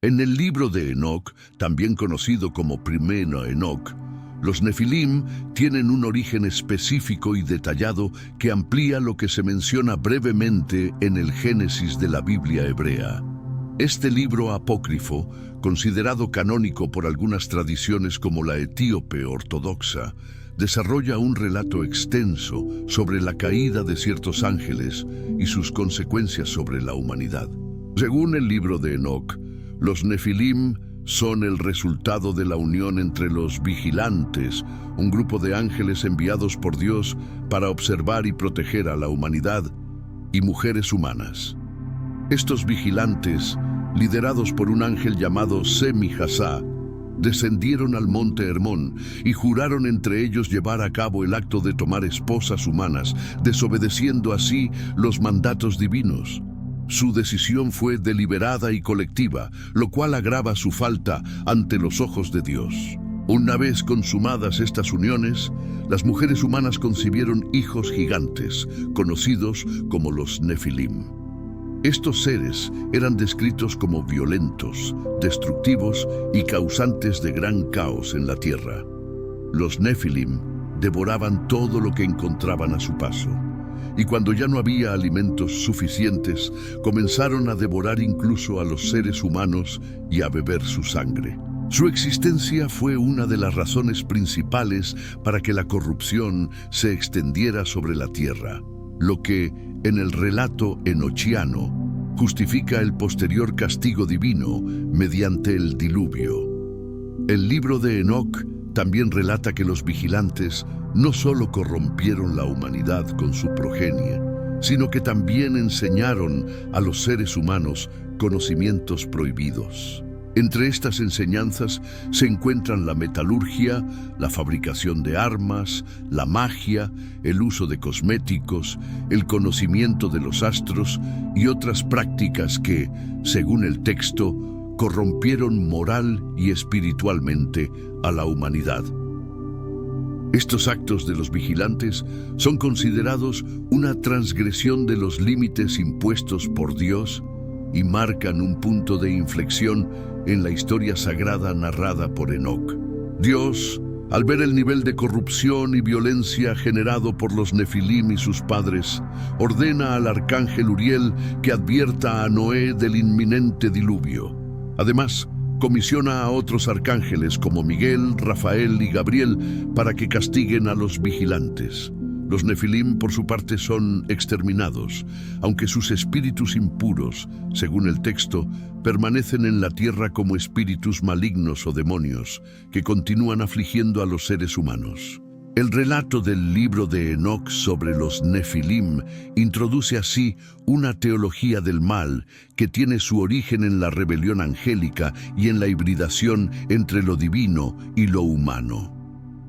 En el libro de Enoc, también conocido como Primero Enoc, los Nefilim tienen un origen específico y detallado que amplía lo que se menciona brevemente en el Génesis de la Biblia hebrea. Este libro apócrifo, considerado canónico por algunas tradiciones como la etíope ortodoxa, desarrolla un relato extenso sobre la caída de ciertos ángeles y sus consecuencias sobre la humanidad. Según el libro de Enoc, los Nefilim son el resultado de la unión entre los vigilantes, un grupo de ángeles enviados por Dios para observar y proteger a la humanidad, y mujeres humanas. Estos vigilantes, liderados por un ángel llamado Semi-Hasá, descendieron al monte Hermón y juraron entre ellos llevar a cabo el acto de tomar esposas humanas, desobedeciendo así los mandatos divinos. Su decisión fue deliberada y colectiva, lo cual agrava su falta ante los ojos de Dios. Una vez consumadas estas uniones, las mujeres humanas concibieron hijos gigantes, conocidos como los Nefilim. Estos seres eran descritos como violentos, destructivos y causantes de gran caos en la tierra. Los Nefilim devoraban todo lo que encontraban a su paso, y cuando ya no había alimentos suficientes, comenzaron a devorar incluso a los seres humanos y a beber su sangre. Su existencia fue una de las razones principales para que la corrupción se extendiera sobre la tierra, lo que, en el relato enochiano, justifica el posterior castigo divino mediante el diluvio. El libro de Enoc también relata que los vigilantes no solo corrompieron la humanidad con su progenie, sino que también enseñaron a los seres humanos conocimientos prohibidos. Entre estas enseñanzas se encuentran la metalurgia, la fabricación de armas, la magia, el uso de cosméticos, el conocimiento de los astros y otras prácticas que, según el texto, corrompieron moral y espiritualmente a la humanidad. Estos actos de los vigilantes son considerados una transgresión de los límites impuestos por Dios y marcan un punto de inflexión en la historia sagrada narrada por Enoc. Dios, al ver el nivel de corrupción y violencia generado por los Nefilim y sus padres, ordena al arcángel Uriel que advierta a Noé del inminente diluvio. Además, comisiona a otros arcángeles como Miguel, Rafael y Gabriel para que castiguen a los vigilantes. Los Nefilim, por su parte, son exterminados, aunque sus espíritus impuros, según el texto, permanecen en la tierra como espíritus malignos o demonios que continúan afligiendo a los seres humanos. El relato del libro de Enoc sobre los Nefilim introduce así una teología del mal que tiene su origen en la rebelión angélica y en la hibridación entre lo divino y lo humano.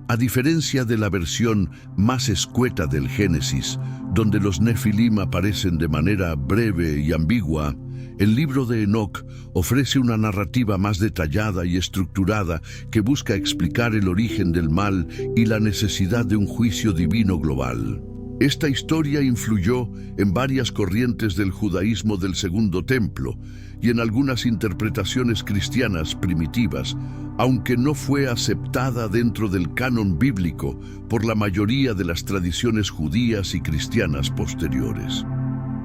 A diferencia de la versión más escueta del Génesis, donde los Nefilim aparecen de manera breve y ambigua, el libro de Enoc ofrece una narrativa más detallada y estructurada que busca explicar el origen del mal y la necesidad de un juicio divino global. Esta historia influyó en varias corrientes del judaísmo del Segundo Templo y en algunas interpretaciones cristianas primitivas, aunque no fue aceptada dentro del canon bíblico por la mayoría de las tradiciones judías y cristianas posteriores.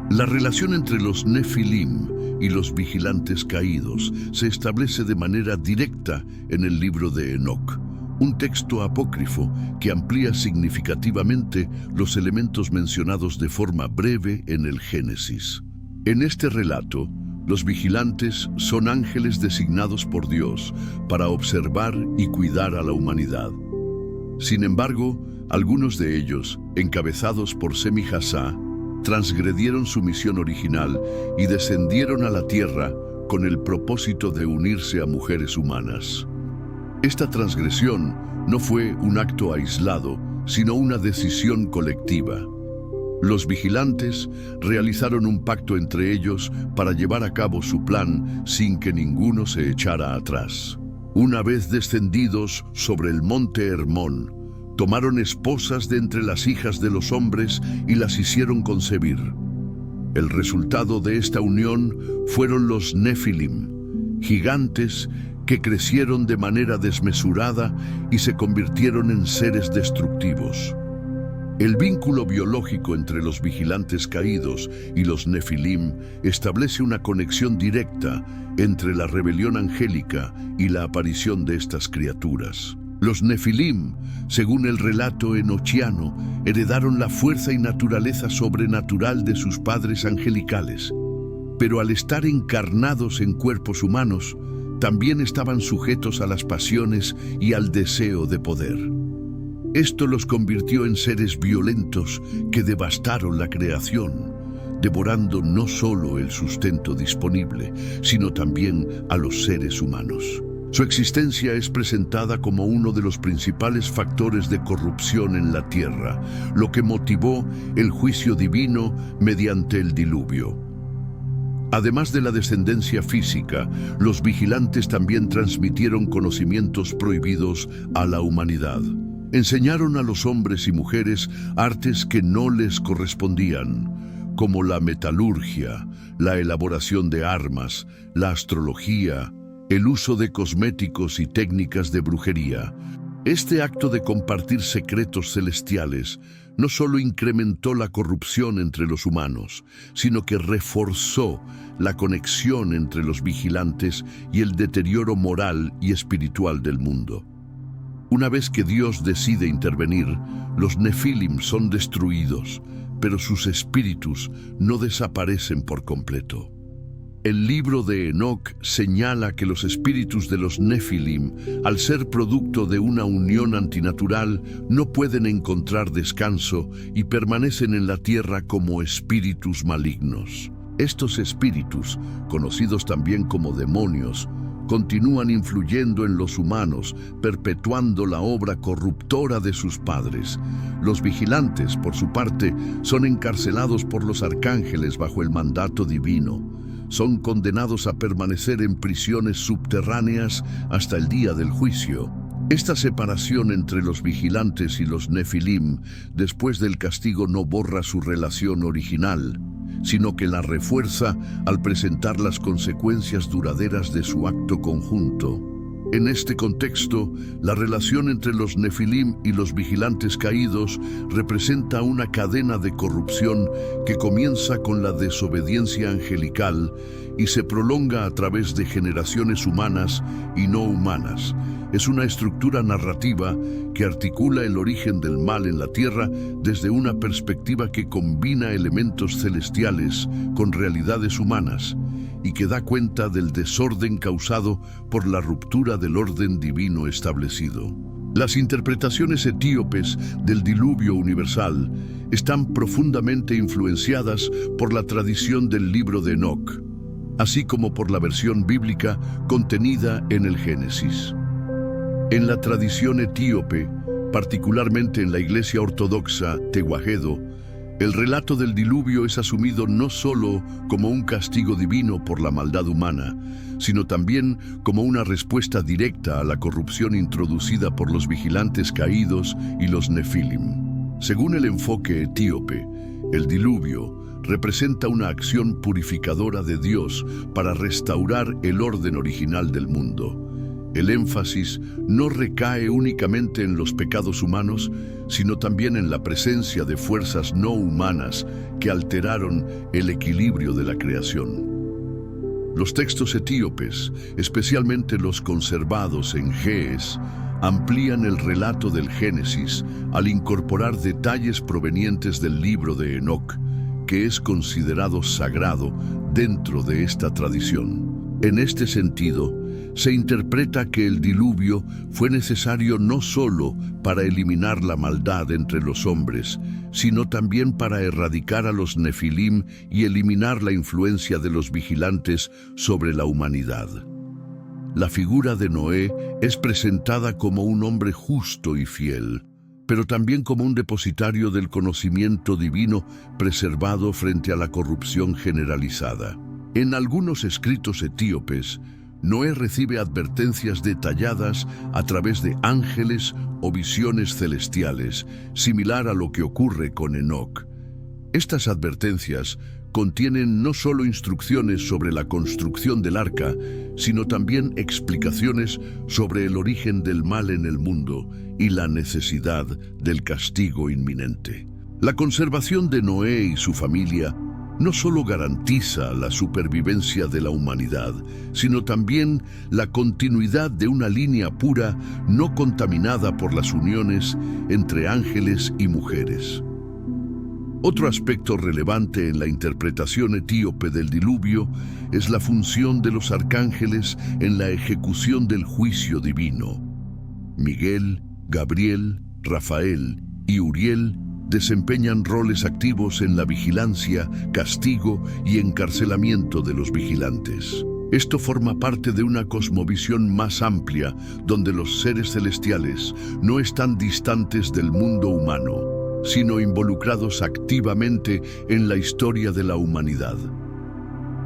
La relación entre los Nefilim y los vigilantes caídos se establece de manera directa en el libro de Enoc, un texto apócrifo que amplía significativamente los elementos mencionados de forma breve en el Génesis. En este relato, los vigilantes son ángeles designados por Dios para observar y cuidar a la humanidad. Sin embargo, algunos de ellos, encabezados por Semi-Hasá, transgredieron su misión original y descendieron a la tierra con el propósito de unirse a mujeres humanas. Esta transgresión no fue un acto aislado, sino una decisión colectiva. Los vigilantes realizaron un pacto entre ellos para llevar a cabo su plan sin que ninguno se echara atrás. Una vez descendidos sobre el monte Hermón, tomaron esposas de entre las hijas de los hombres y las hicieron concebir. El resultado de esta unión fueron los Nefilim, gigantes que crecieron de manera desmesurada y se convirtieron en seres destructivos. El vínculo biológico entre los vigilantes caídos y los Nefilim establece una conexión directa entre la rebelión angélica y la aparición de estas criaturas. Los Nefilim, según el relato enochiano, heredaron la fuerza y naturaleza sobrenatural de sus padres angelicales, pero al estar encarnados en cuerpos humanos, también estaban sujetos a las pasiones y al deseo de poder. Esto los convirtió en seres violentos que devastaron la creación, devorando no solo el sustento disponible, sino también a los seres humanos. Su existencia es presentada como uno de los principales factores de corrupción en la tierra, lo que motivó el juicio divino mediante el diluvio. Además de la descendencia física, los vigilantes también transmitieron conocimientos prohibidos a la humanidad. Enseñaron a los hombres y mujeres artes que no les correspondían, como la metalurgia, la elaboración de armas, la astrología, el uso de cosméticos y técnicas de brujería. Este acto de compartir secretos celestiales no solo incrementó la corrupción entre los humanos, sino que reforzó la conexión entre los vigilantes y el deterioro moral y espiritual del mundo. Una vez que Dios decide intervenir, los Nefilim son destruidos, pero sus espíritus no desaparecen por completo. El libro de Enoc señala que los espíritus de los Nefilim, al ser producto de una unión antinatural, no pueden encontrar descanso y permanecen en la tierra como espíritus malignos. Estos espíritus, conocidos también como demonios, continúan influyendo en los humanos, perpetuando la obra corruptora de sus padres. Los vigilantes, por su parte, son encarcelados por los arcángeles bajo el mandato divino. Son condenados a permanecer en prisiones subterráneas hasta el día del juicio. Esta separación entre los vigilantes y los Nefilim, después del castigo, no borra su relación original, sino que la refuerza al presentar las consecuencias duraderas de su acto conjunto. En este contexto, la relación entre los Nefilim y los vigilantes caídos representa una cadena de corrupción que comienza con la desobediencia angelical y se prolonga a través de generaciones humanas y no humanas. Es una estructura narrativa que articula el origen del mal en la tierra desde una perspectiva que combina elementos celestiales con realidades humanas y que da cuenta del desorden causado por la ruptura del orden divino establecido. Las interpretaciones etíopes del diluvio universal están profundamente influenciadas por la tradición del libro de Enoc, así como por la versión bíblica contenida en el Génesis. En la tradición etíope, particularmente en la Iglesia Ortodoxa Tewahedo, el relato del diluvio es asumido no solo como un castigo divino por la maldad humana, sino también como una respuesta directa a la corrupción introducida por los vigilantes caídos y los Nefilim. Según el enfoque etíope, el diluvio representa una acción purificadora de Dios para restaurar el orden original del mundo. El énfasis no recae únicamente en los pecados humanos, sino también en la presencia de fuerzas no humanas que alteraron el equilibrio de la creación. Los textos etíopes, especialmente los conservados en Ge'ez, amplían el relato del Génesis al incorporar detalles provenientes del libro de Enoc, que es considerado sagrado dentro de esta tradición. En este sentido, se interpreta que el diluvio fue necesario no solo para eliminar la maldad entre los hombres, sino también para erradicar a los Nefilim y eliminar la influencia de los vigilantes sobre la humanidad. La figura de Noé es presentada como un hombre justo y fiel, pero también como un depositario del conocimiento divino preservado frente a la corrupción generalizada. En algunos escritos etíopes, Noé recibe advertencias detalladas a través de ángeles o visiones celestiales, similar a lo que ocurre con Enoc. Estas advertencias contienen no solo instrucciones sobre la construcción del arca, sino también explicaciones sobre el origen del mal en el mundo y la necesidad del castigo inminente. La conservación de Noé y su familia no solo garantiza la supervivencia de la humanidad, sino también la continuidad de una línea pura no contaminada por las uniones entre ángeles y mujeres. Otro aspecto relevante en la interpretación etíope del diluvio es la función de los arcángeles en la ejecución del juicio divino. Miguel, Gabriel, Rafael y Uriel desempeñan roles activos en la vigilancia, castigo y encarcelamiento de los vigilantes. Esto forma parte de una cosmovisión más amplia, donde los seres celestiales no están distantes del mundo humano, sino involucrados activamente en la historia de la humanidad.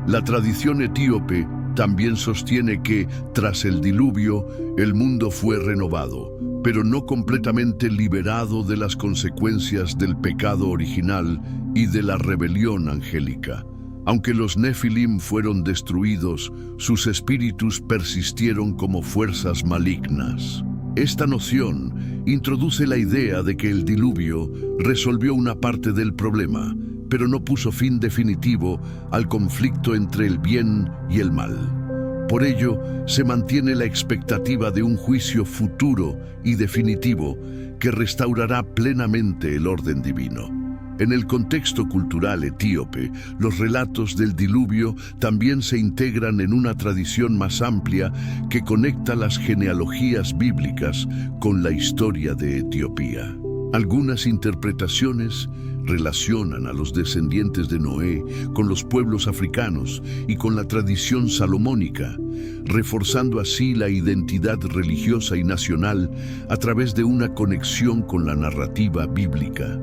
La tradición etíope también sostiene que, tras el diluvio, el mundo fue renovado, pero no completamente liberado de las consecuencias del pecado original y de la rebelión angélica. Aunque los Nefilim fueron destruidos, sus espíritus persistieron como fuerzas malignas. Esta noción introduce la idea de que el diluvio resolvió una parte del problema, pero no puso fin definitivo al conflicto entre el bien y el mal. Por ello, se mantiene la expectativa de un juicio futuro y definitivo que restaurará plenamente el orden divino. En el contexto cultural etíope, los relatos del diluvio también se integran en una tradición más amplia que conecta las genealogías bíblicas con la historia de Etiopía. Algunas interpretaciones relacionan a los descendientes de Noé con los pueblos africanos y con la tradición salomónica, reforzando así la identidad religiosa y nacional a través de una conexión con la narrativa bíblica.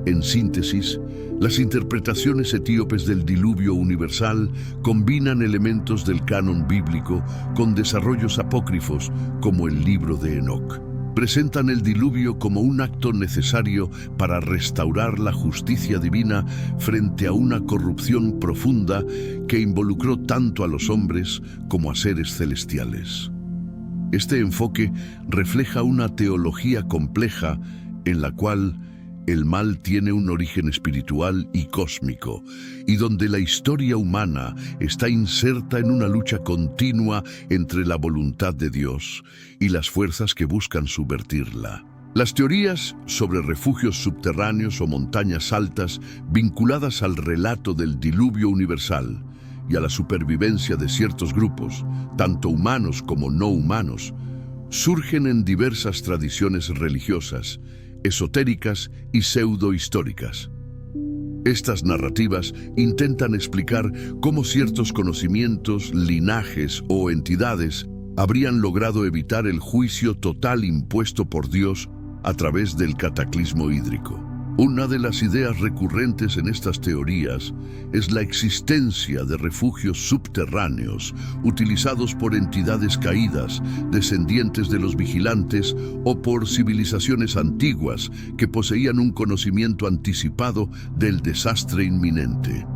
En síntesis, las interpretaciones etíopes del diluvio universal combinan elementos del canon bíblico con desarrollos apócrifos como el libro de Enoc. Presentan el diluvio como un acto necesario para restaurar la justicia divina frente a una corrupción profunda que involucró tanto a los hombres como a seres celestiales. Este enfoque refleja una teología compleja en la cual el mal tiene un origen espiritual y cósmico, y donde la historia humana está inserta en una lucha continua entre la voluntad de Dios y las fuerzas que buscan subvertirla. Las teorías sobre refugios subterráneos o montañas altas vinculadas al relato del diluvio universal y a la supervivencia de ciertos grupos, tanto humanos como no humanos, surgen en diversas tradiciones religiosas, esotéricas y pseudohistóricas. Estas narrativas intentan explicar cómo ciertos conocimientos, linajes o entidades habrían logrado evitar el juicio total impuesto por Dios a través del cataclismo hídrico. Una de las ideas recurrentes en estas teorías es la existencia de refugios subterráneos utilizados por entidades caídas, descendientes de los vigilantes o por civilizaciones antiguas que poseían un conocimiento anticipado del desastre inminente.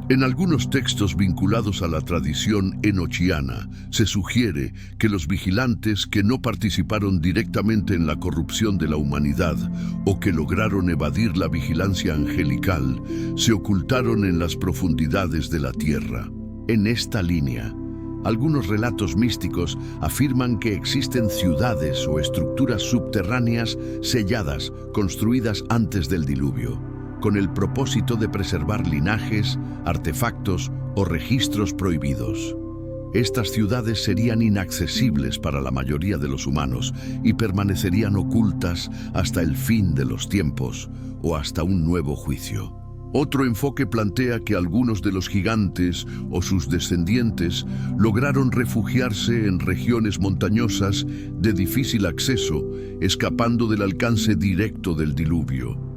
En algunos textos vinculados a la tradición enochiana, se sugiere que los vigilantes que no participaron directamente en la corrupción de la humanidad o que lograron evadir la vigilancia angelical, se ocultaron en las profundidades de la tierra. En esta línea, algunos relatos místicos afirman que existen ciudades o estructuras subterráneas selladas, construidas antes del diluvio, con el propósito de preservar linajes, artefactos o registros prohibidos. Estas ciudades serían inaccesibles para la mayoría de los humanos y permanecerían ocultas hasta el fin de los tiempos o hasta un nuevo juicio. Otro enfoque plantea que algunos de los gigantes o sus descendientes lograron refugiarse en regiones montañosas de difícil acceso, escapando del alcance directo del diluvio.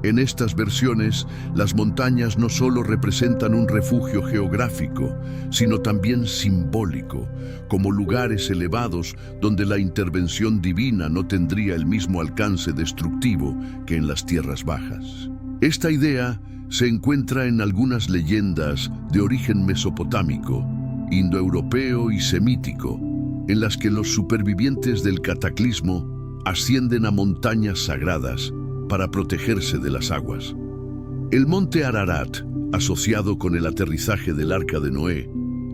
En estas versiones, las montañas no solo representan un refugio geográfico, sino también simbólico, como lugares elevados donde la intervención divina no tendría el mismo alcance destructivo que en las tierras bajas. Esta idea se encuentra en algunas leyendas de origen mesopotámico, indoeuropeo y semítico, en las que los supervivientes del cataclismo ascienden a montañas sagradas para protegerse de las aguas. El monte Ararat, asociado con el aterrizaje del Arca de Noé,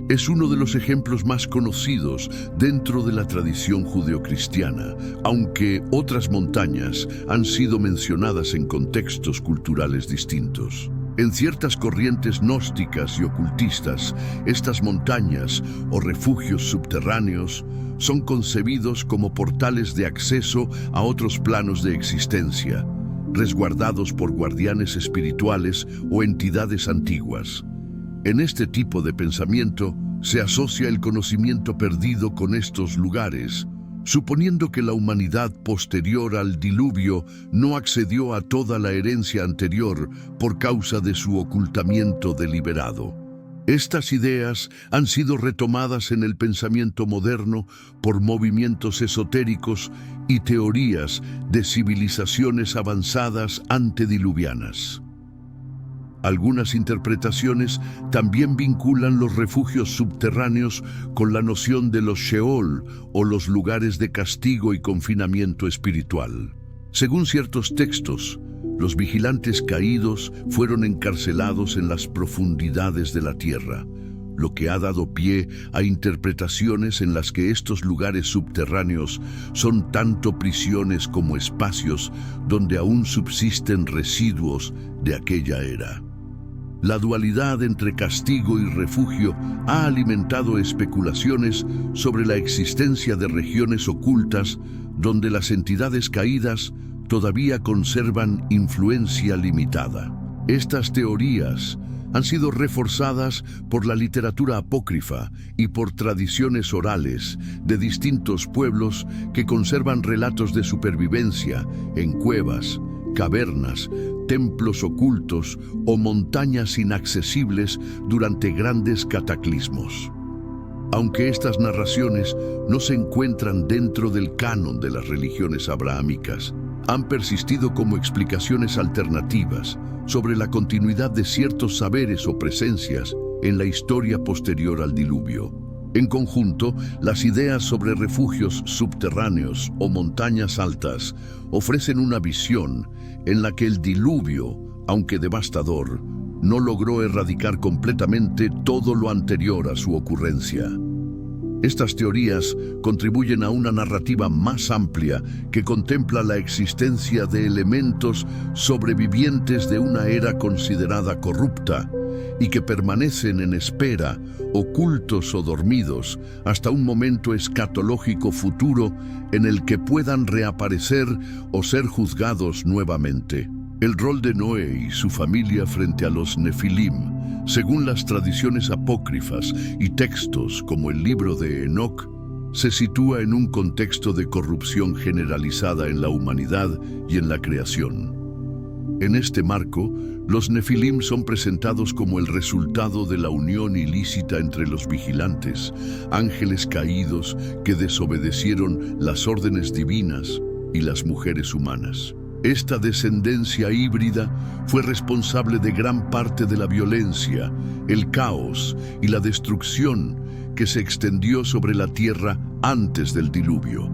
es uno de los ejemplos más conocidos dentro de la tradición judeocristiana, aunque otras montañas han sido mencionadas en contextos culturales distintos. En ciertas corrientes gnósticas y ocultistas, estas montañas o refugios subterráneos son concebidos como portales de acceso a otros planos de existencia, resguardados por guardianes espirituales o entidades antiguas. En este tipo de pensamiento se asocia el conocimiento perdido con estos lugares, suponiendo que la humanidad posterior al diluvio no accedió a toda la herencia anterior por causa de su ocultamiento deliberado. Estas ideas han sido retomadas en el pensamiento moderno por movimientos esotéricos y teorías de civilizaciones avanzadas antediluvianas. Algunas interpretaciones también vinculan los refugios subterráneos con la noción de los Sheol o los lugares de castigo y confinamiento espiritual. Según ciertos textos, los vigilantes caídos fueron encarcelados en las profundidades de la tierra, lo que ha dado pie a interpretaciones en las que estos lugares subterráneos son tanto prisiones como espacios donde aún subsisten residuos de aquella era. La dualidad entre castigo y refugio ha alimentado especulaciones sobre la existencia de regiones ocultas donde las entidades caídas todavía conservan influencia limitada. Estas teorías han sido reforzadas por la literatura apócrifa y por tradiciones orales de distintos pueblos que conservan relatos de supervivencia en cuevas, cavernas, templos ocultos o montañas inaccesibles durante grandes cataclismos. Aunque estas narraciones no se encuentran dentro del canon de las religiones abrahámicas, han persistido como explicaciones alternativas sobre la continuidad de ciertos saberes o presencias en la historia posterior al diluvio. En conjunto, las ideas sobre refugios subterráneos o montañas altas ofrecen una visión en la que el diluvio, aunque devastador, no logró erradicar completamente todo lo anterior a su ocurrencia. Estas teorías contribuyen a una narrativa más amplia que contempla la existencia de elementos sobrevivientes de una era considerada corrupta y que permanecen en espera, ocultos o dormidos, hasta un momento escatológico futuro en el que puedan reaparecer o ser juzgados nuevamente. El rol de Noé y su familia frente a los Nefilim, según las tradiciones apócrifas y textos como el libro de Enoc, se sitúa en un contexto de corrupción generalizada en la humanidad y en la creación. En este marco, los Nefilim son presentados como el resultado de la unión ilícita entre los vigilantes, ángeles caídos que desobedecieron las órdenes divinas, y las mujeres humanas. Esta descendencia híbrida fue responsable de gran parte de la violencia, el caos y la destrucción que se extendió sobre la tierra antes del diluvio.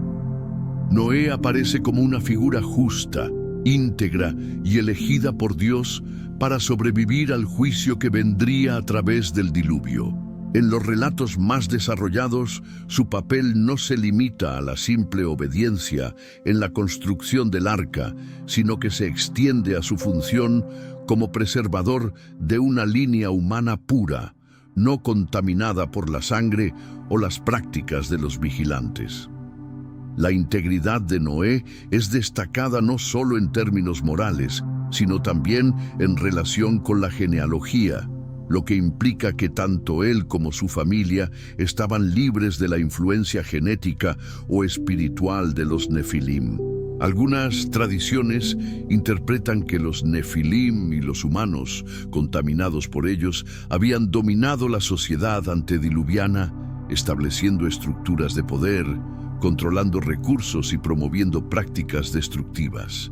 Noé aparece como una figura justa, íntegra y elegida por Dios para sobrevivir al juicio que vendría a través del diluvio. En los relatos más desarrollados, su papel no se limita a la simple obediencia en la construcción del arca, sino que se extiende a su función como preservador de una línea humana pura, no contaminada por la sangre o las prácticas de los vigilantes. La integridad de Noé es destacada no solo en términos morales, sino también en relación con la genealogía, lo que implica que tanto él como su familia estaban libres de la influencia genética o espiritual de los Nefilim. Algunas tradiciones interpretan que los Nefilim y los humanos, contaminados por ellos, habían dominado la sociedad antediluviana, estableciendo estructuras de poder, controlando recursos y promoviendo prácticas destructivas.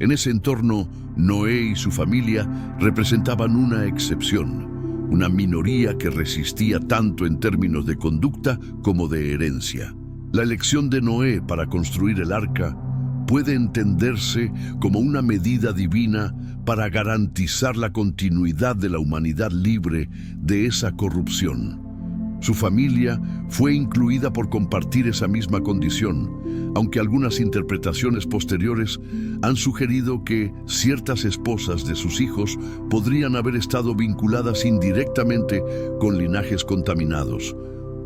En ese entorno, Noé y su familia representaban una excepción, una minoría que resistía tanto en términos de conducta como de herencia. La elección de Noé para construir el arca puede entenderse como una medida divina para garantizar la continuidad de la humanidad libre de esa corrupción. Su familia fue incluida por compartir esa misma condición, aunque algunas interpretaciones posteriores han sugerido que ciertas esposas de sus hijos podrían haber estado vinculadas indirectamente con linajes contaminados,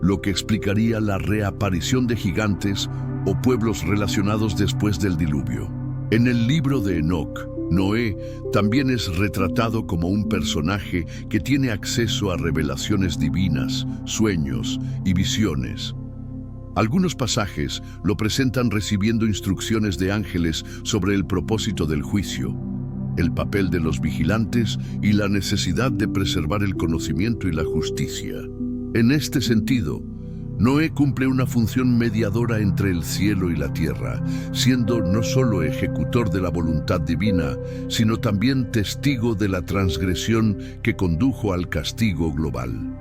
lo que explicaría la reaparición de gigantes o pueblos relacionados después del diluvio. En el libro de Enoc, Noé también es retratado como un personaje que tiene acceso a revelaciones divinas, sueños y visiones. Algunos pasajes lo presentan recibiendo instrucciones de ángeles sobre el propósito del juicio, el papel de los vigilantes y la necesidad de preservar el conocimiento y la justicia. En este sentido, Noé cumple una función mediadora entre el cielo y la tierra, siendo no solo ejecutor de la voluntad divina, sino también testigo de la transgresión que condujo al castigo global.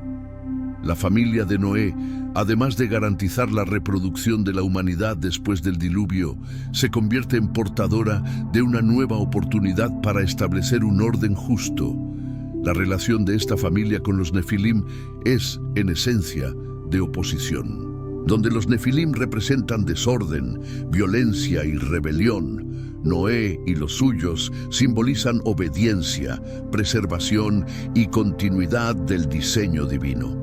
La familia de Noé, además de garantizar la reproducción de la humanidad después del diluvio, se convierte en portadora de una nueva oportunidad para establecer un orden justo. La relación de esta familia con los Nefilim es, en esencia, de oposición. Donde los Nefilim representan desorden, violencia y rebelión, Noé y los suyos simbolizan obediencia, preservación y continuidad del diseño divino.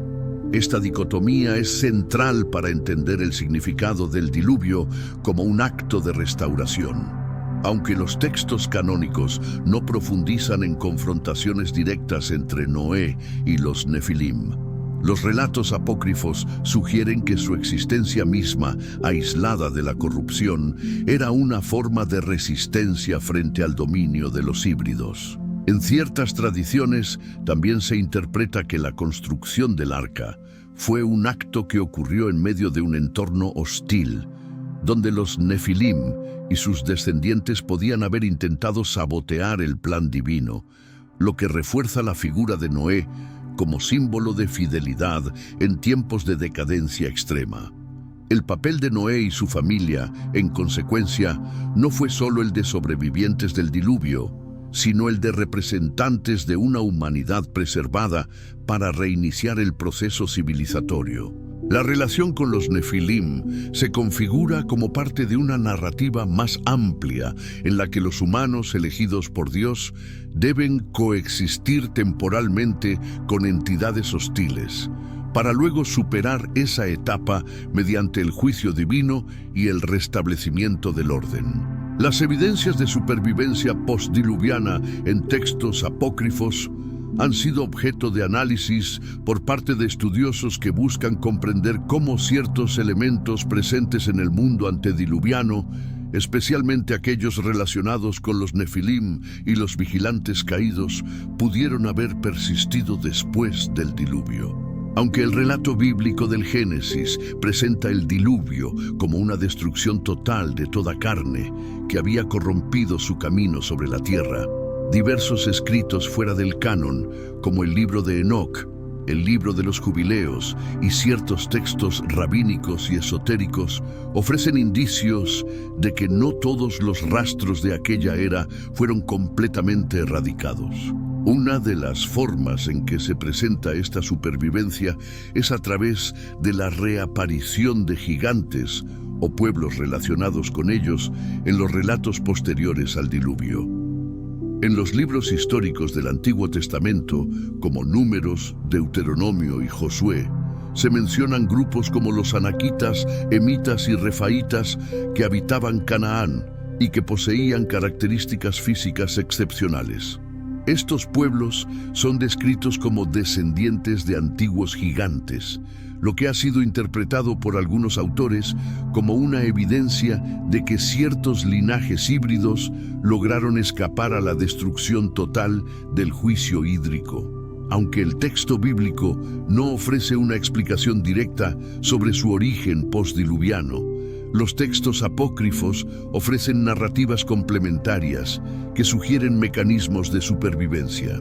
Esta dicotomía es central para entender el significado del diluvio como un acto de restauración. Aunque los textos canónicos no profundizan en confrontaciones directas entre Noé y los Nefilim, los relatos apócrifos sugieren que su existencia misma, aislada de la corrupción, era una forma de resistencia frente al dominio de los híbridos. En ciertas tradiciones también se interpreta que la construcción del arca fue un acto que ocurrió en medio de un entorno hostil, donde los Nefilim y sus descendientes podían haber intentado sabotear el plan divino, lo que refuerza la figura de Noé como símbolo de fidelidad en tiempos de decadencia extrema. El papel de Noé y su familia, en consecuencia, no fue solo el de sobrevivientes del diluvio, sino el de representantes de una humanidad preservada para reiniciar el proceso civilizatorio. La relación con los Nefilim se configura como parte de una narrativa más amplia en la que los humanos elegidos por Dios deben coexistir temporalmente con entidades hostiles, para luego superar esa etapa mediante el juicio divino y el restablecimiento del orden. Las evidencias de supervivencia postdiluviana en textos apócrifos han sido objeto de análisis por parte de estudiosos que buscan comprender cómo ciertos elementos presentes en el mundo antediluviano, especialmente aquellos relacionados con los Nefilim y los vigilantes caídos, pudieron haber persistido después del diluvio. Aunque el relato bíblico del Génesis presenta el diluvio como una destrucción total de toda carne que había corrompido su camino sobre la tierra, diversos escritos fuera del canon, como el libro de Enoc, el libro de los jubileos y ciertos textos rabínicos y esotéricos, ofrecen indicios de que no todos los rastros de aquella era fueron completamente erradicados. Una de las formas en que se presenta esta supervivencia es a través de la reaparición de gigantes o pueblos relacionados con ellos en los relatos posteriores al diluvio. En los libros históricos del Antiguo Testamento, como Números, Deuteronomio y Josué, se mencionan grupos como los anaquitas, emitas y refaitas que habitaban Canaán y que poseían características físicas excepcionales. Estos pueblos son descritos como descendientes de antiguos gigantes, lo que ha sido interpretado por algunos autores como una evidencia de que ciertos linajes híbridos lograron escapar a la destrucción total del juicio hídrico. Aunque el texto bíblico no ofrece una explicación directa sobre su origen postdiluviano, Los textos apócrifos ofrecen narrativas complementarias que sugieren mecanismos de supervivencia.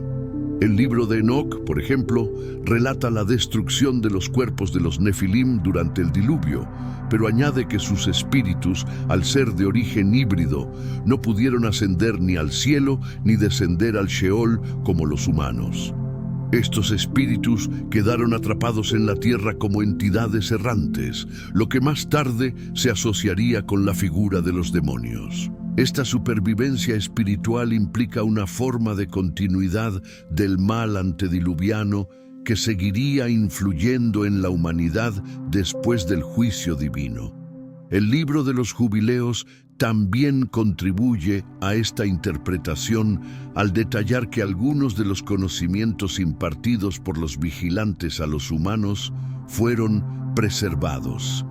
El libro de Enoc, por ejemplo, relata la destrucción de los cuerpos de los Nefilim durante el diluvio, pero añade que sus espíritus, al ser de origen híbrido, no pudieron ascender ni al cielo ni descender al Sheol como los humanos. Estos espíritus quedaron atrapados en la tierra como entidades errantes, lo que más tarde se asociaría con la figura de los demonios. Esta supervivencia espiritual implica una forma de continuidad del mal antediluviano que seguiría influyendo en la humanidad después del juicio divino. El libro de los Jubileos también contribuye a esta interpretación al detallar que algunos de los conocimientos impartidos por los vigilantes a los humanos fueron preservados.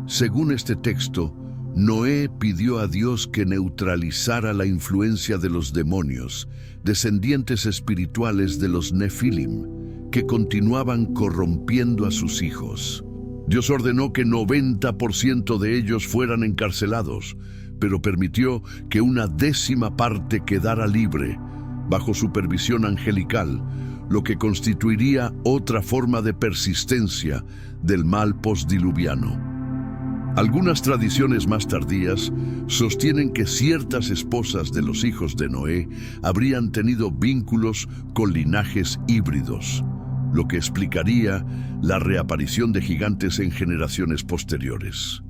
Según este texto, Noé pidió a Dios que neutralizara la influencia de los demonios, descendientes espirituales de los Nefilim, que continuaban corrompiendo a sus hijos. Dios ordenó que 90% de ellos fueran encarcelados, pero permitió que una 10ª parte quedara libre, bajo supervisión angelical, lo que constituiría otra forma de persistencia del mal postdiluviano. Algunas tradiciones más tardías sostienen que ciertas esposas de los hijos de Noé habrían tenido vínculos con linajes híbridos, lo que explicaría la reaparición de gigantes en generaciones posteriores.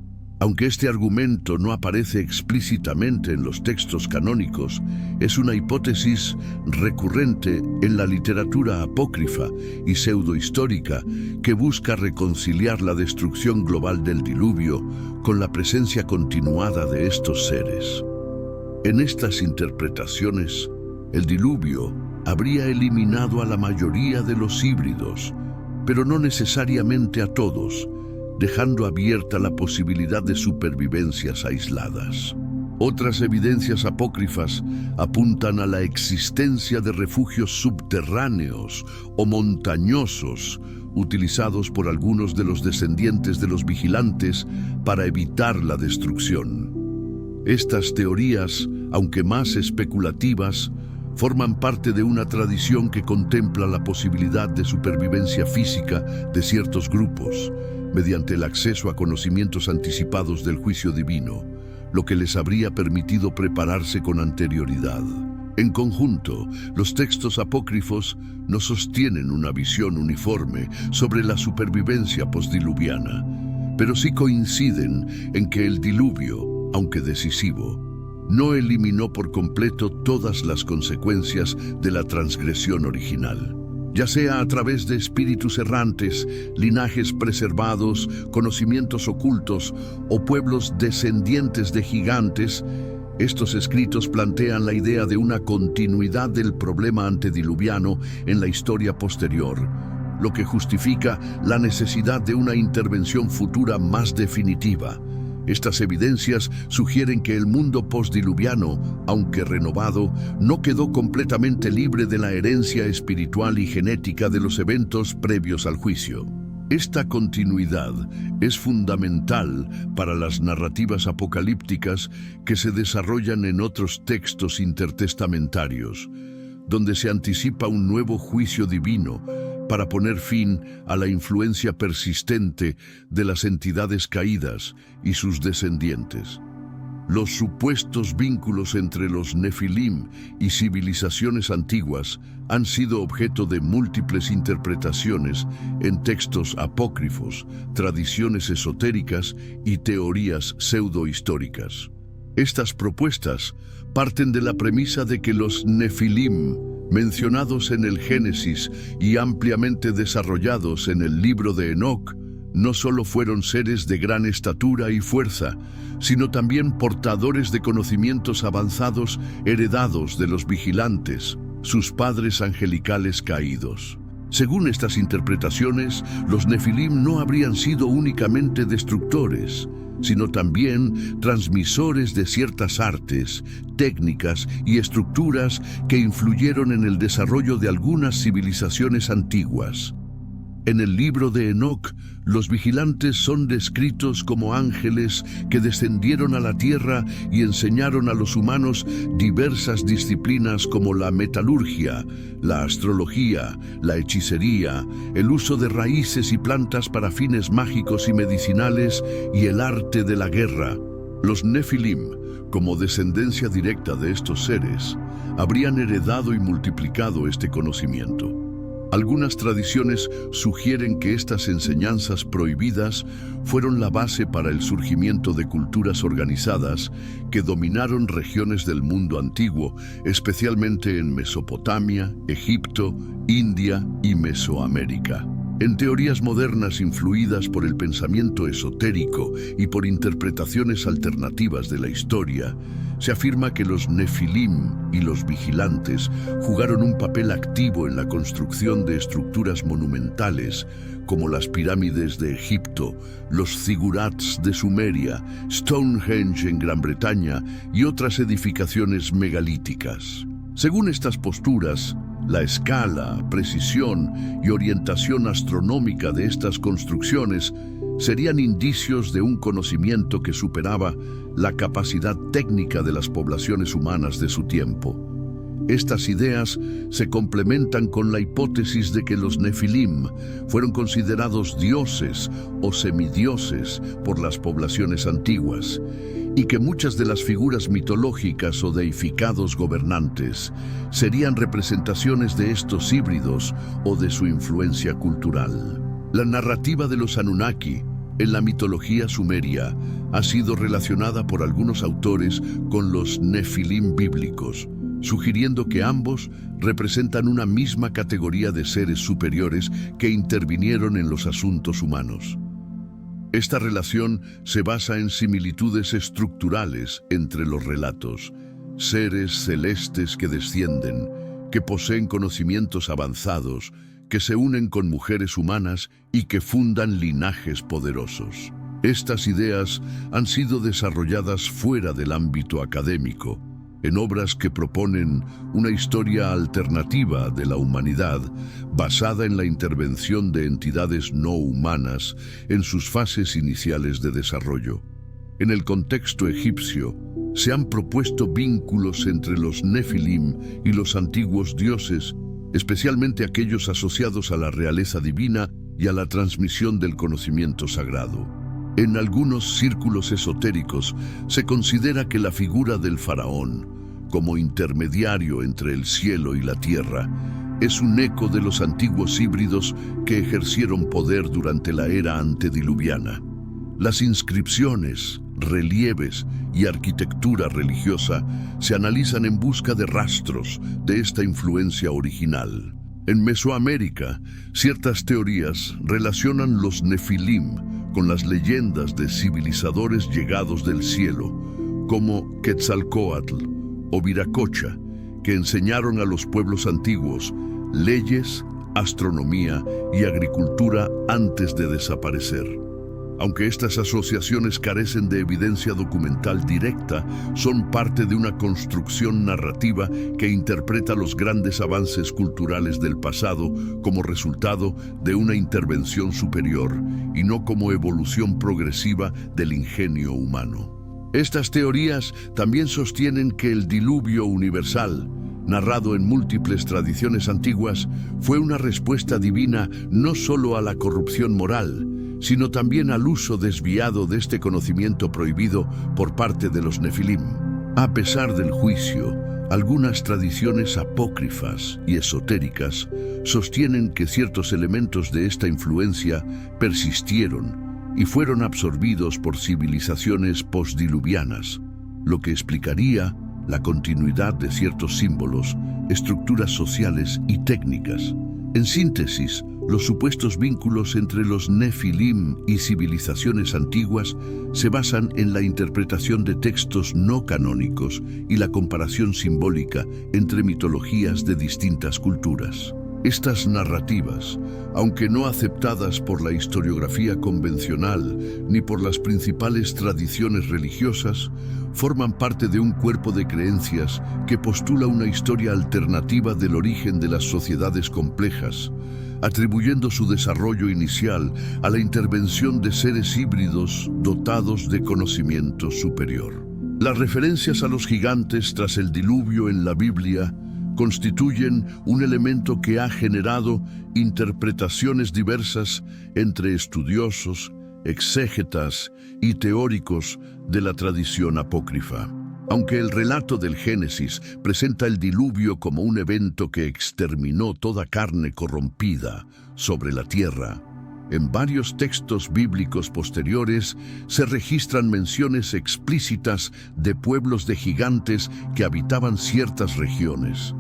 Aunque este argumento no aparece explícitamente en los textos canónicos, es una hipótesis recurrente en la literatura apócrifa y pseudohistórica que busca reconciliar la destrucción global del diluvio con la presencia continuada de estos seres. En estas interpretaciones, el diluvio habría eliminado a la mayoría de los híbridos, pero no necesariamente a todos, dejando abierta la posibilidad de supervivencias aisladas. Otras evidencias apócrifas apuntan a la existencia de refugios subterráneos o montañosos utilizados por algunos de los descendientes de los vigilantes para evitar la destrucción. Estas teorías, aunque más especulativas, forman parte de una tradición que contempla la posibilidad de supervivencia física de ciertos grupos, mediante el acceso a conocimientos anticipados del juicio divino, lo que les habría permitido prepararse con anterioridad. En conjunto, los textos apócrifos no sostienen una visión uniforme sobre la supervivencia postdiluviana, pero sí coinciden en que el diluvio, aunque decisivo, no eliminó por completo todas las consecuencias de la transgresión original. Ya sea a través de espíritus errantes, linajes preservados, conocimientos ocultos o pueblos descendientes de gigantes, estos escritos plantean la idea de una continuidad del problema antediluviano en la historia posterior, lo que justifica la necesidad de una intervención futura más definitiva. Estas evidencias sugieren que el mundo postdiluviano, aunque renovado, no quedó completamente libre de la herencia espiritual y genética de los eventos previos al juicio. Esta continuidad es fundamental para las narrativas apocalípticas que se desarrollan en otros textos intertestamentarios, donde se anticipa un nuevo juicio divino para poner fin a la influencia persistente de las entidades caídas y sus descendientes. Los supuestos vínculos entre los Nefilim y civilizaciones antiguas han sido objeto de múltiples interpretaciones en textos apócrifos, tradiciones esotéricas y teorías pseudohistóricas. Estas propuestas parten de la premisa de que los Nefilim, mencionados en el Génesis y ampliamente desarrollados en el libro de Enoc, no solo fueron seres de gran estatura y fuerza, sino también portadores de conocimientos avanzados heredados de los vigilantes, sus padres angelicales caídos. Según estas interpretaciones, los Nefilim no habrían sido únicamente destructores, sino también transmisores de ciertas artes, técnicas y estructuras que influyeron en el desarrollo de algunas civilizaciones antiguas. En el libro de Enoc, los vigilantes son descritos como ángeles que descendieron a la tierra y enseñaron a los humanos diversas disciplinas como la metalurgia, la astrología, la hechicería, el uso de raíces y plantas para fines mágicos y medicinales y el arte de la guerra. Los Nefilim, como descendencia directa de estos seres, habrían heredado y multiplicado este conocimiento. Algunas tradiciones sugieren que estas enseñanzas prohibidas fueron la base para el surgimiento de culturas organizadas que dominaron regiones del mundo antiguo, especialmente en Mesopotamia, Egipto, India y Mesoamérica. En teorías modernas influidas por el pensamiento esotérico y por interpretaciones alternativas de la historia, se afirma que los Nefilim y los vigilantes jugaron un papel activo en la construcción de estructuras monumentales como las pirámides de Egipto, los zigurats de Sumeria, Stonehenge en Gran Bretaña y otras edificaciones megalíticas. Según estas posturas, la escala, precisión y orientación astronómica de estas construcciones serían indicios de un conocimiento que superaba la capacidad técnica de las poblaciones humanas de su tiempo. Estas ideas se complementan con la hipótesis de que los Nefilim fueron considerados dioses o semidioses por las poblaciones antiguas, y que muchas de las figuras mitológicas o deificados gobernantes serían representaciones de estos híbridos o de su influencia cultural. La narrativa de los Anunnaki en la mitología sumeria ha sido relacionada por algunos autores con los Nefilim bíblicos, sugiriendo que ambos representan una misma categoría de seres superiores que intervinieron en los asuntos humanos. Esta relación se basa en similitudes estructurales entre los relatos: seres celestes que descienden, que poseen conocimientos avanzados, que se unen con mujeres humanas y que fundan linajes poderosos. Estas ideas han sido desarrolladas fuera del ámbito académico, en obras que proponen una historia alternativa de la humanidad basada en la intervención de entidades no humanas en sus fases iniciales de desarrollo. En el contexto egipcio, se han propuesto vínculos entre los Nefilim y los antiguos dioses, especialmente aquellos asociados a la realeza divina y a la transmisión del conocimiento sagrado. En algunos círculos esotéricos se considera que la figura del faraón, como intermediario entre el cielo y la tierra, es un eco de los antiguos híbridos que ejercieron poder durante la era antediluviana. Las inscripciones, relieves y arquitectura religiosa se analizan en busca de rastros de esta influencia original. En Mesoamérica, ciertas teorías relacionan los Nefilim con las leyendas de civilizadores llegados del cielo, como Quetzalcóatl o Viracocha, que enseñaron a los pueblos antiguos leyes, astronomía y agricultura antes de desaparecer. Aunque estas asociaciones carecen de evidencia documental directa, son parte de una construcción narrativa que interpreta los grandes avances culturales del pasado como resultado de una intervención superior y no como evolución progresiva del ingenio humano. Estas teorías también sostienen que el diluvio universal, narrado en múltiples tradiciones antiguas, fue una respuesta divina no solo a la corrupción moral, sino también al uso desviado de este conocimiento prohibido por parte de los Nefilim. A pesar del juicio, algunas tradiciones apócrifas y esotéricas sostienen que ciertos elementos de esta influencia persistieron y fueron absorbidos por civilizaciones postdiluvianas, lo que explicaría la continuidad de ciertos símbolos, estructuras sociales y técnicas. En síntesis, los supuestos vínculos entre los Nefilim y civilizaciones antiguas se basan en la interpretación de textos no canónicos y la comparación simbólica entre mitologías de distintas culturas. Estas narrativas, aunque no aceptadas por la historiografía convencional ni por las principales tradiciones religiosas, forman parte de un cuerpo de creencias que postula una historia alternativa del origen de las sociedades complejas, atribuyendo su desarrollo inicial a la intervención de seres híbridos dotados de conocimiento superior. Las referencias a los gigantes tras el diluvio en la Biblia constituyen un elemento que ha generado interpretaciones diversas entre estudiosos, exégetas y teóricos de la tradición apócrifa. Aunque el relato del Génesis presenta el diluvio como un evento que exterminó toda carne corrompida sobre la tierra, en varios textos bíblicos posteriores se registran menciones explícitas de pueblos de gigantes que habitaban ciertas regiones,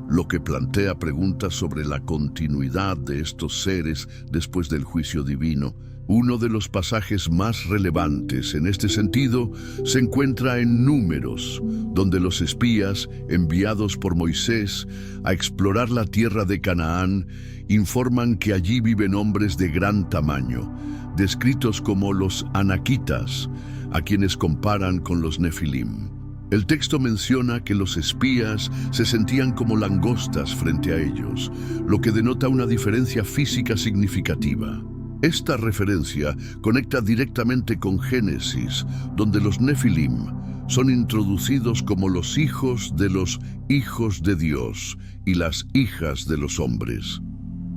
lo que plantea preguntas sobre la continuidad de estos seres después del juicio divino. Uno de los pasajes más relevantes en este sentido se encuentra en Números, donde los espías, enviados por Moisés a explorar la tierra de Canaán, informan que allí viven hombres de gran tamaño, descritos como los anaquitas, a quienes comparan con los nefilim. El texto menciona que los espías se sentían como langostas frente a ellos, lo que denota una diferencia física significativa. Esta referencia conecta directamente con Génesis, donde los nefilim son introducidos como los hijos de Dios y las hijas de los hombres.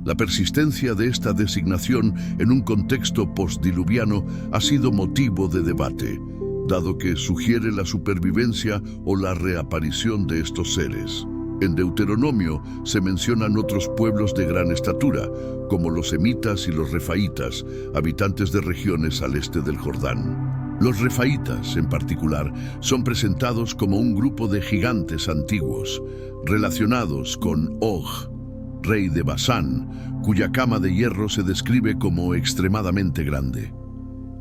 La persistencia de esta designación en un contexto postdiluviano ha sido motivo de debate, dado que sugiere la supervivencia o la reaparición de estos seres. En Deuteronomio se mencionan otros pueblos de gran estatura, como los semitas y los refaítas, habitantes de regiones al este del Jordán. Los refaítas, en particular, son presentados como un grupo de gigantes antiguos, relacionados con Og, rey de Basán, cuya cama de hierro se describe como extremadamente grande.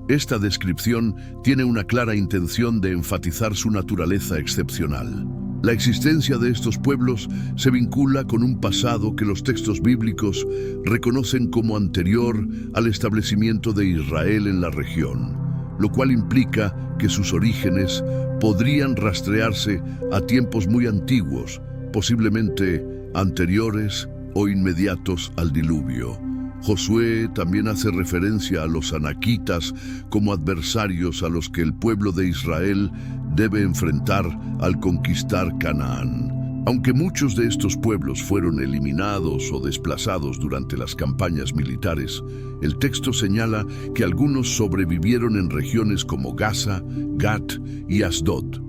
Esta descripción tiene una clara intención de enfatizar su naturaleza excepcional. La existencia de estos pueblos se vincula con un pasado que los textos bíblicos reconocen como anterior al establecimiento de Israel en la región, lo cual implica que sus orígenes podrían rastrearse a tiempos muy antiguos, posiblemente anteriores o inmediatos al diluvio. Josué también hace referencia a los anaquitas como adversarios a los que el pueblo de Israel debe enfrentar al conquistar Canaán. Aunque muchos de estos pueblos fueron eliminados o desplazados durante las campañas militares, el texto señala que algunos sobrevivieron en regiones como Gaza, Gat y Asdod.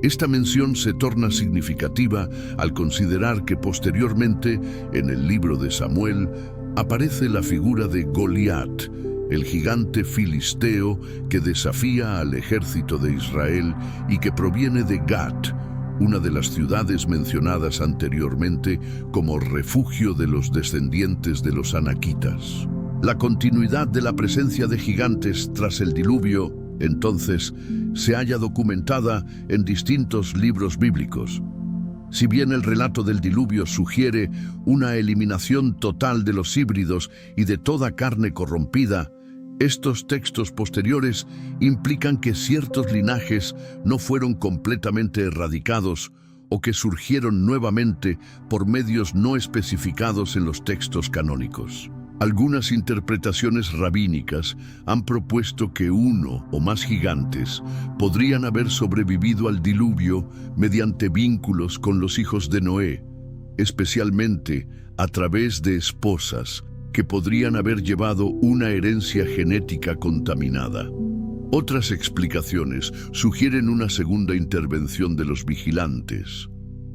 Esta mención se torna significativa al considerar que posteriormente, en el libro de Samuel, aparece la figura de Goliat, el gigante filisteo que desafía al ejército de Israel y que proviene de Gat, una de las ciudades mencionadas anteriormente como refugio de los descendientes de los anaquitas. La continuidad de la presencia de gigantes tras el diluvio, entonces, se halla documentada en distintos libros bíblicos. Si bien el relato del diluvio sugiere una eliminación total de los híbridos y de toda carne corrompida, estos textos posteriores implican que ciertos linajes no fueron completamente erradicados o que surgieron nuevamente por medios no especificados en los textos canónicos. Algunas interpretaciones rabínicas han propuesto que uno o más gigantes podrían haber sobrevivido al diluvio mediante vínculos con los hijos de Noé, especialmente a través de esposas que podrían haber llevado una herencia genética contaminada. Otras explicaciones sugieren una segunda intervención de los vigilantes,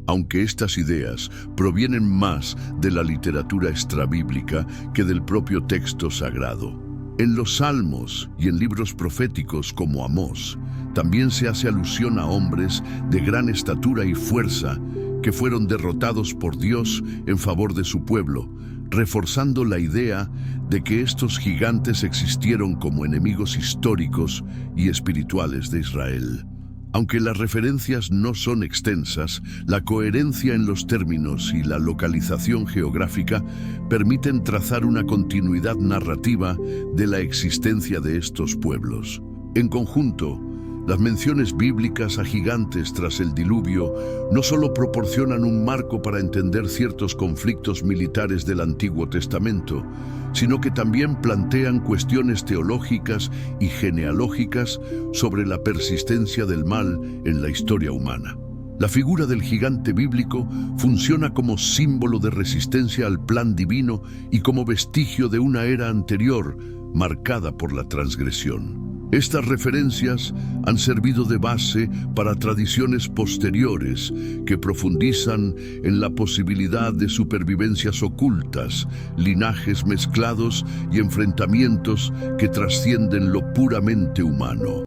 aunque estas ideas provienen más de la literatura extrabíblica que del propio texto sagrado. En los Salmos y en libros proféticos como Amós, también se hace alusión a hombres de gran estatura y fuerza que fueron derrotados por Dios en favor de su pueblo, reforzando la idea de que estos gigantes existieron como enemigos históricos y espirituales de Israel. Aunque las referencias no son extensas, la coherencia en los términos y la localización geográfica permiten trazar una continuidad narrativa de la existencia de estos pueblos. En conjunto, Las menciones bíblicas a gigantes tras el diluvio no solo proporcionan un marco para entender ciertos conflictos militares del Antiguo Testamento, sino que también plantean cuestiones teológicas y genealógicas sobre la persistencia del mal en la historia humana. La figura del gigante bíblico funciona como símbolo de resistencia al plan divino y como vestigio de una era anterior marcada por la transgresión. Estas referencias han servido de base para tradiciones posteriores que profundizan en la posibilidad de supervivencias ocultas, linajes mezclados y enfrentamientos que trascienden lo puramente humano.